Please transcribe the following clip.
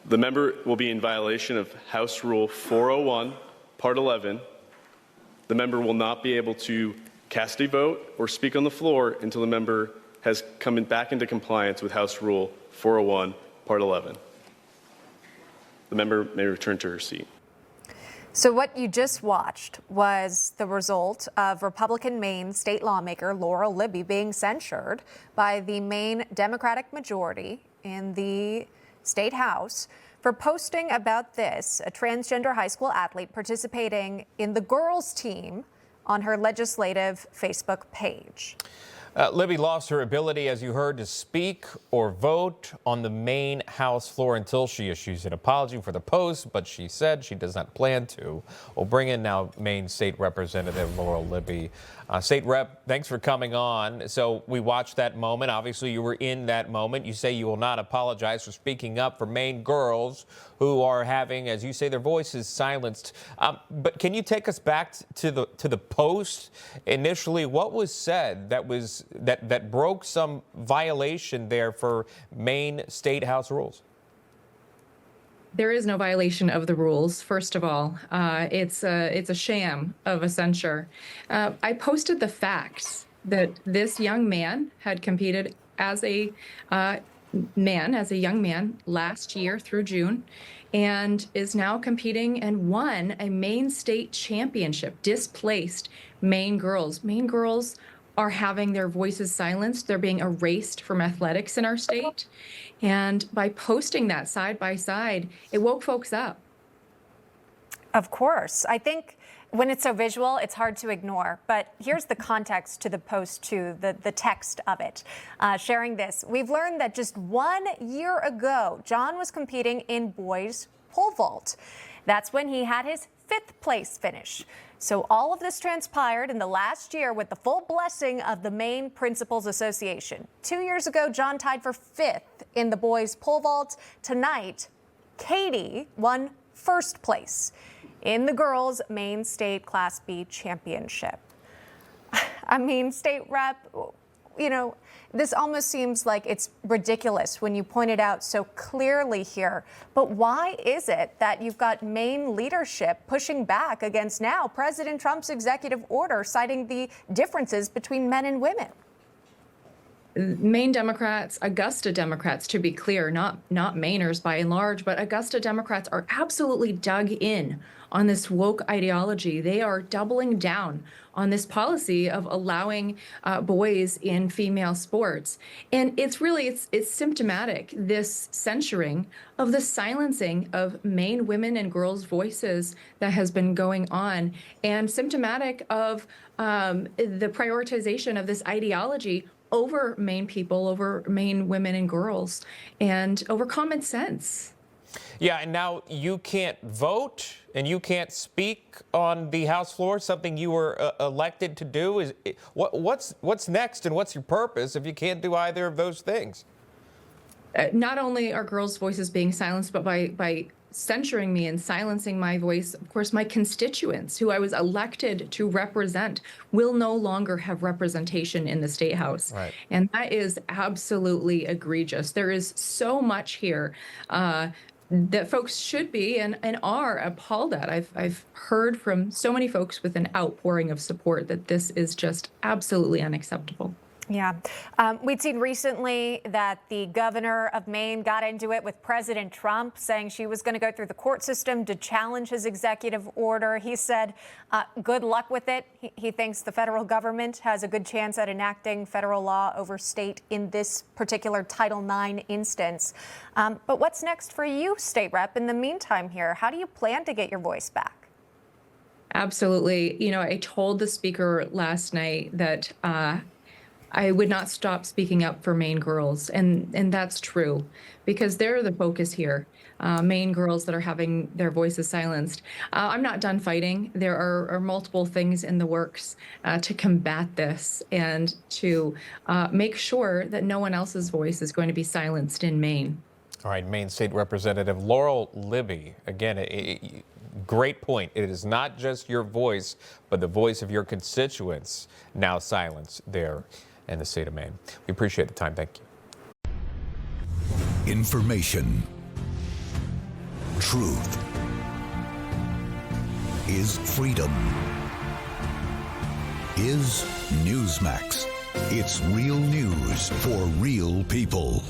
The member will be in violation of House Rule 401, Part 11. The member will not be able to cast a vote or speak on the floor until the member has come back into compliance with House Rule 401, Part 11. The member may return to her seat. So what you just watched was the result of Republican Maine state lawmaker Laurel Libby being censured by the Maine Democratic majority in the state house for posting about this, a transgender high school athlete participating in the girls' team on her legislative Facebook page. Libby lost her ability, as you heard, to speak or vote on the Maine House floor until she issues an apology for the post, but she said she does not plan to. We'll bring in now Maine State Representative Laurel Libby. State Rep, thanks for coming on. So we watched that moment. Obviously, you were in that moment. You say you will not apologize for speaking up for Maine girls who are having, as you say, their voices silenced. But can you take us back to the post? Initially, what was said that broke some violation there for Maine State House rules? There is no violation of the rules. First of all, it's a sham of a censure. I posted the facts that this young man had competed as a young man last year through June, and is now competing and won a Maine state championship, displaced Maine girls. Maine girls are having their voices silenced. They're being erased from athletics in our state. And by posting that side by side, it woke folks up. Of course. I think when it's so visual, it's hard to ignore. But here's the context to the post, too, the text of it. Sharing this, we've learned that just 1 year ago, John was competing in boys pole vault. That's when he had his 5th place finish. So all of this transpired in the last year with the full blessing of the Maine Principals Association. 2 years ago, John tied for 5th in the boys pole vault. Tonight, Katie won 1st place in the girls' Maine State Class B Championship. I mean, State Rep, you know, this almost seems like it's ridiculous when you point it out so clearly here. But why is it that you've got Maine leadership pushing back against now President Trump's executive order, citing the differences between men and women? Maine Democrats, Augusta Democrats, to be clear, not Mainers by and large, but Augusta Democrats are absolutely dug in on this woke ideology. They are doubling down on this policy of allowing boys in female sports. And it's symptomatic, this censuring of the silencing of Maine women and girls' voices that has been going on, and symptomatic of the prioritization of this ideology over Maine people, over Maine women and girls, and over common sense. Yeah, and now you can't vote and you can't speak on the House floor, something you were elected to do. What's next, and what's your purpose if you can't do either of those things? Not only are girls' voices being silenced, but by censuring me and silencing my voice, of course, my constituents, who I was elected to represent, will no longer have representation in the State House. Right. And that is absolutely egregious. There is so much here that folks should be and are appalled at. I've heard from so many folks with an outpouring of support that this is just absolutely unacceptable. Yeah. We'd seen recently that the governor of Maine got into it with President Trump, saying she was going to go through the court system to challenge his executive order. He said, good luck with it. He thinks the federal government has a good chance at enacting federal law over state in this particular Title IX instance. But what's next for you, State Rep, in the meantime here? How do you plan to get your voice back? Absolutely. You know, I told the speaker last night that I would not stop speaking up for Maine girls, and that's true, because they're the focus here. Maine girls that are having their voices silenced. I'm not done fighting. There are multiple things in the works to combat this and to make sure that no one else's voice is going to be silenced in Maine. All right, Maine State Representative Laurel Libby, again, a great point. It is not just your voice, but the voice of your constituents now silenced there in the state of Maine. We appreciate the time. Thank you. Information. truth is freedom. Is Newsmax. It's real news for real people.